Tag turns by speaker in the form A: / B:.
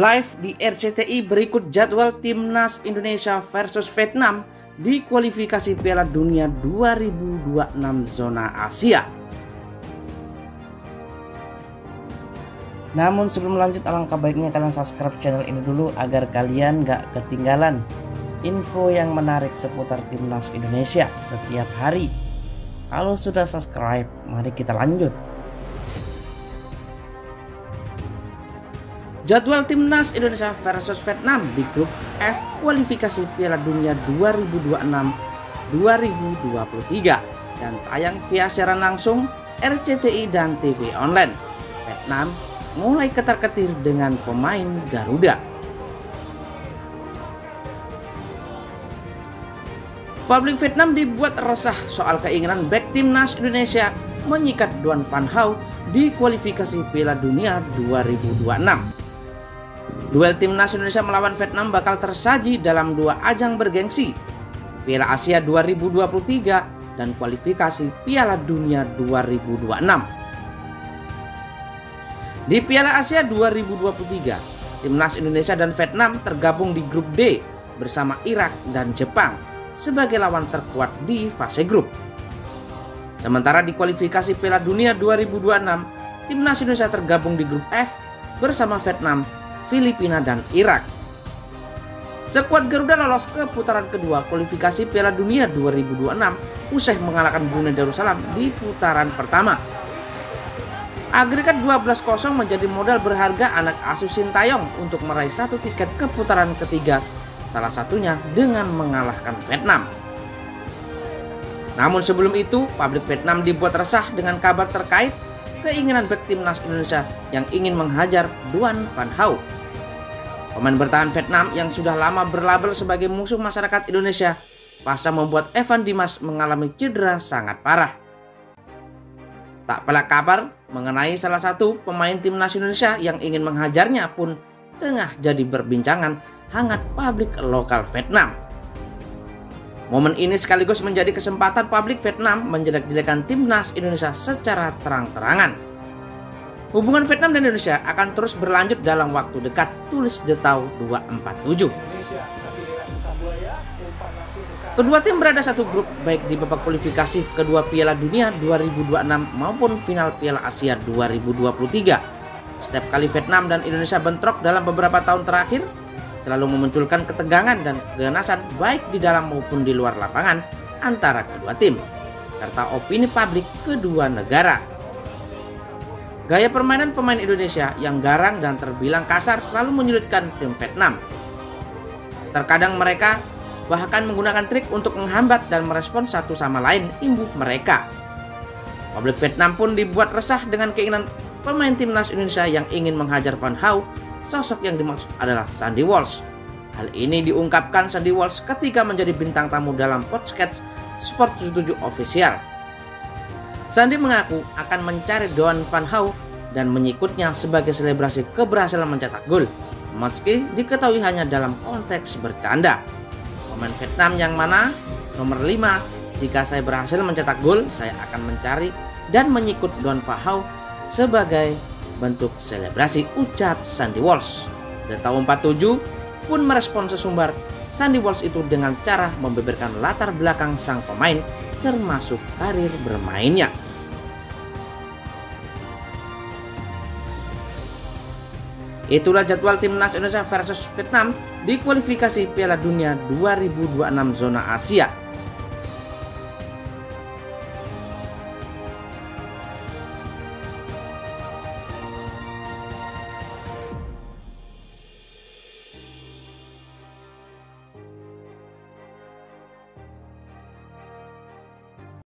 A: Live di RCTI berikut jadwal Timnas Indonesia versus Vietnam di kualifikasi Piala Dunia 2026 zona Asia. Namun sebelum lanjut, alangkah baiknya kalian subscribe channel ini dulu agar kalian gak ketinggalan info yang menarik seputar Timnas Indonesia setiap hari. Kalau sudah subscribe, mari kita lanjut. Jadwal Timnas Indonesia versus Vietnam di grup F kualifikasi Piala Dunia 2026-2023 dan tayang via siaran langsung RCTI dan TV online. Vietnam mulai ketar-ketir dengan pemain Garuda. Publik Vietnam dibuat resah soal keinginan bek Timnas Indonesia menyikat Duan Van Hau di kualifikasi Piala Dunia 2026. Duel Timnas Indonesia melawan Vietnam bakal tersaji dalam dua ajang bergengsi, Piala Asia 2023 dan kualifikasi Piala Dunia 2026. Di Piala Asia 2023, Timnas Indonesia dan Vietnam tergabung di grup D bersama Irak dan Jepang sebagai lawan terkuat di fase grup. Sementara di kualifikasi Piala Dunia 2026, Timnas Indonesia tergabung di grup F bersama Vietnam, Filipina dan Irak. Skuad Garuda lolos ke putaran kedua kualifikasi Piala Dunia 2026 usai mengalahkan Brunei Darussalam di putaran pertama. Agregat 12-0 menjadi modal berharga anak asuh Sintayong untuk meraih satu tiket ke putaran ketiga, salah satunya dengan mengalahkan Vietnam. Namun sebelum itu, publik Vietnam dibuat resah dengan kabar terkait keinginan bek Timnas Indonesia yang ingin menghajar Duan Van Hau. Pemain bertahan Vietnam yang sudah lama berlabel sebagai musuh masyarakat Indonesia pasca membuat Evan Dimas mengalami cedera sangat parah. Tak pelak kabar mengenai salah satu pemain Timnas Indonesia yang ingin menghajarnya pun tengah jadi perbincangan hangat publik lokal Vietnam. Momen ini sekaligus menjadi kesempatan publik Vietnam menjelek-jelekan Timnas Indonesia secara terang-terangan. Hubungan Vietnam dan Indonesia akan terus berlanjut dalam waktu dekat, tulis The Tau 247. Kedua tim berada satu grup baik di babak kualifikasi kedua Piala Dunia 2026 maupun final Piala Asia 2023. Setiap kali Vietnam dan Indonesia bentrok dalam beberapa tahun terakhir, selalu memunculkan ketegangan dan keganasan baik di dalam maupun di luar lapangan antara kedua tim, serta opini publik kedua negara. Gaya permainan pemain Indonesia yang garang dan terbilang kasar selalu menyulitkan tim Vietnam. Terkadang mereka bahkan menggunakan trik untuk menghambat dan merespon satu sama lain imbuh mereka. Publik Vietnam pun dibuat resah dengan keinginan pemain Timnas Indonesia yang ingin menghajar Van Hau. Sosok yang dimaksud adalah Sandy Walsh. Hal ini diungkapkan Sandy Walsh ketika menjadi bintang tamu dalam podcast Sport 77 Official. Sandy mengaku akan mencari Duan Van Hau dan menyikutnya sebagai selebrasi keberhasilan mencetak gol, meski diketahui hanya dalam konteks bercanda. Pemain Vietnam yang mana nomor 5, jika saya berhasil mencetak gol, saya akan mencari dan menyikut Duan Van Hau sebagai bentuk selebrasi, ucap Sandy Walsh. The Tau 47 pun merespon sesumbar Sandy Walsh itu dengan cara membeberkan latar belakang sang pemain termasuk karir bermainnya. Itulah jadwal Timnas Indonesia versus Vietnam di kualifikasi Piala Dunia 2026 zona Asia.